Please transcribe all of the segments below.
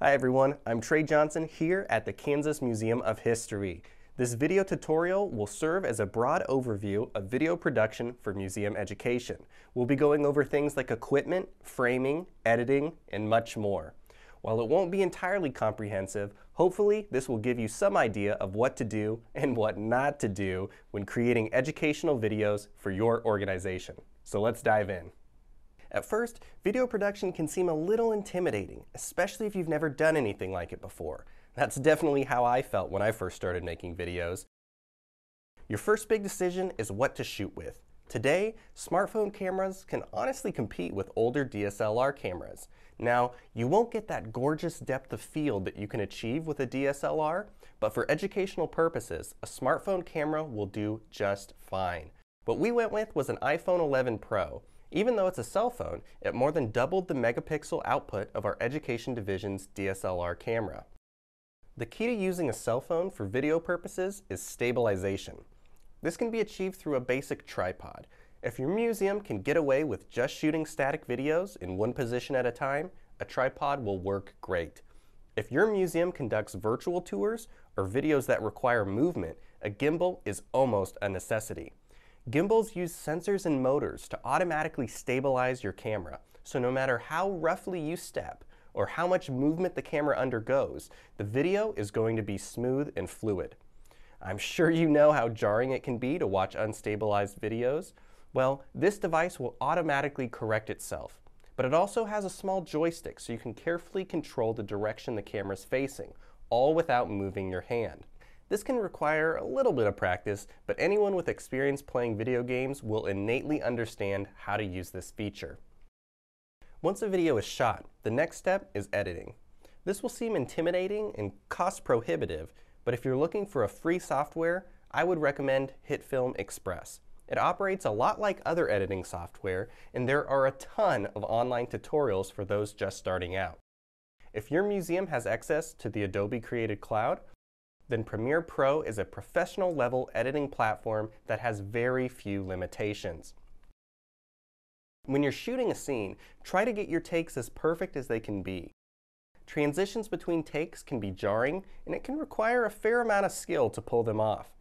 Hi everyone, I'm Trey Johnson here at the Kansas Museum of History. This video tutorial will serve as a broad overview of video production for museum education. We'll be going over things like equipment, framing, editing, and much more. While it won't be entirely comprehensive, hopefully this will give you some idea of what to do and what not to do when creating educational videos for your organization. So let's dive in. At first, video production can seem a little intimidating, especially if you've never done anything like it before. That's definitely how I felt when I first started making videos. Your first big decision is what to shoot with. Today, smartphone cameras can honestly compete with older DSLR cameras. Now, you won't get that gorgeous depth of field that you can achieve with a DSLR, but for educational purposes, a smartphone camera will do just fine. What we went with was an iPhone 11 Pro. Even though it's a cell phone, it more than doubled the megapixel output of our Education Division's DSLR camera. The key to using a cell phone for video purposes is stabilization. This can be achieved through a basic tripod. If your museum can get away with just shooting static videos in one position at a time, a tripod will work great. If your museum conducts virtual tours or videos that require movement, a gimbal is almost a necessity. Gimbals use sensors and motors to automatically stabilize your camera, so no matter how roughly you step or how much movement the camera undergoes, the video is going to be smooth and fluid. I'm sure you know how jarring it can be to watch unstabilized videos. Well, this device will automatically correct itself, but it also has a small joystick so you can carefully control the direction the camera is facing, all without moving your hand. This can require a little bit of practice, but anyone with experience playing video games will innately understand how to use this feature. Once a video is shot, the next step is editing. This will seem intimidating and cost prohibitive, but if you're looking for a free software, I would recommend HitFilm Express. It operates a lot like other editing software, and there are a ton of online tutorials for those just starting out. If your museum has access to the Adobe Creative Cloud, then Premiere Pro is a professional-level editing platform that has very few limitations. When you're shooting a scene, try to get your takes as perfect as they can be. Transitions between takes can be jarring, and it can require a fair amount of skill to pull them off.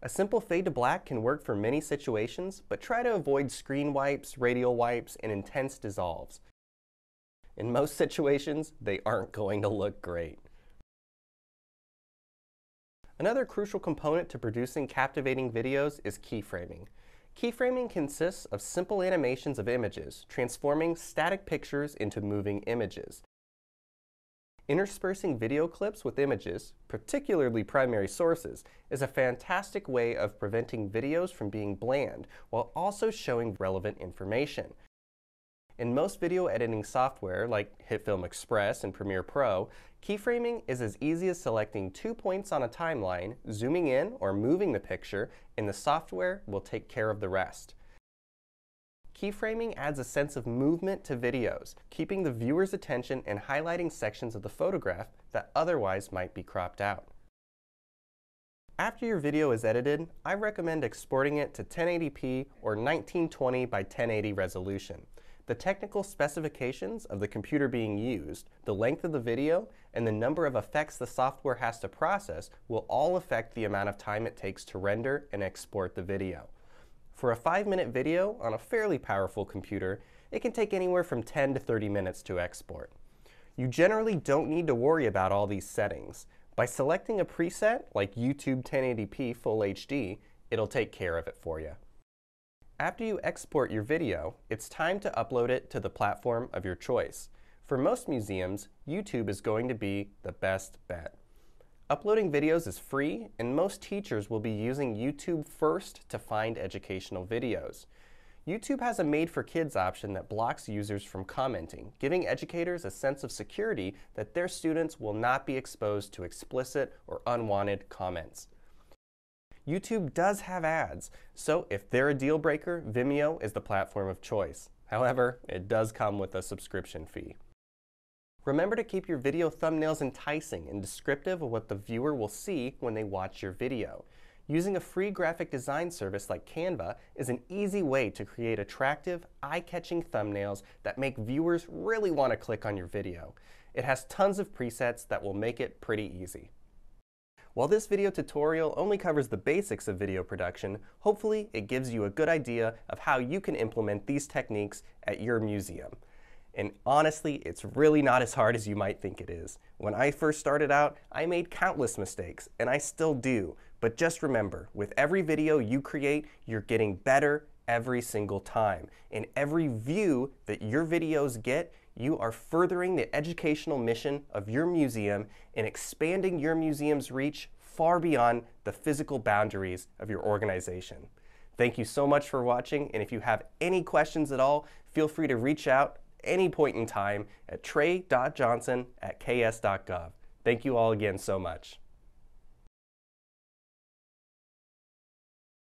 A simple fade to black can work for many situations, but try to avoid screen wipes, radial wipes, and intense dissolves. In most situations, they aren't going to look great. Another crucial component to producing captivating videos is keyframing. Keyframing consists of simple animations of images, transforming static pictures into moving images. Interspersing video clips with images, particularly primary sources, is a fantastic way of preventing videos from being bland while also showing relevant information. In most video editing software like HitFilm Express and Premiere Pro, keyframing is as easy as selecting 2 points on a timeline, zooming in or moving the picture, and the software will take care of the rest. Keyframing adds a sense of movement to videos, keeping the viewer's attention and highlighting sections of the photograph that otherwise might be cropped out. After your video is edited, I recommend exporting it to 1080p or 1920 by 1080 resolution. The technical specifications of the computer being used, the length of the video, and the number of effects the software has to process will all affect the amount of time it takes to render and export the video. For a 5-minute video on a fairly powerful computer, it can take anywhere from 10 to 30 minutes to export. You generally don't need to worry about all these settings. By selecting a preset like YouTube 1080p Full HD, it'll take care of it for you. After you export your video, it's time to upload it to the platform of your choice. For most museums, YouTube is going to be the best bet. Uploading videos is free, and most teachers will be using YouTube first to find educational videos. YouTube has a Made for Kids option that blocks users from commenting, giving educators a sense of security that their students will not be exposed to explicit or unwanted comments. YouTube does have ads, so if they're a deal breaker, Vimeo is the platform of choice. However, it does come with a subscription fee. Remember to keep your video thumbnails enticing and descriptive of what the viewer will see when they watch your video. Using a free graphic design service like Canva is an easy way to create attractive, eye-catching thumbnails that make viewers really want to click on your video. It has tons of presets that will make it pretty easy. While this video tutorial only covers the basics of video production, hopefully it gives you a good idea of how you can implement these techniques at your museum. And honestly, it's really not as hard as you might think it is. When I first started out, I made countless mistakes, and I still do. But just remember, with every video you create, you're getting better every single time. In every view that your videos get, you are furthering the educational mission of your museum and expanding your museum's reach far beyond the physical boundaries of your organization. Thank you so much for watching, and if you have any questions at all, feel free to reach out any point in time at trey.johnson@ks.gov. Thank you all again so much.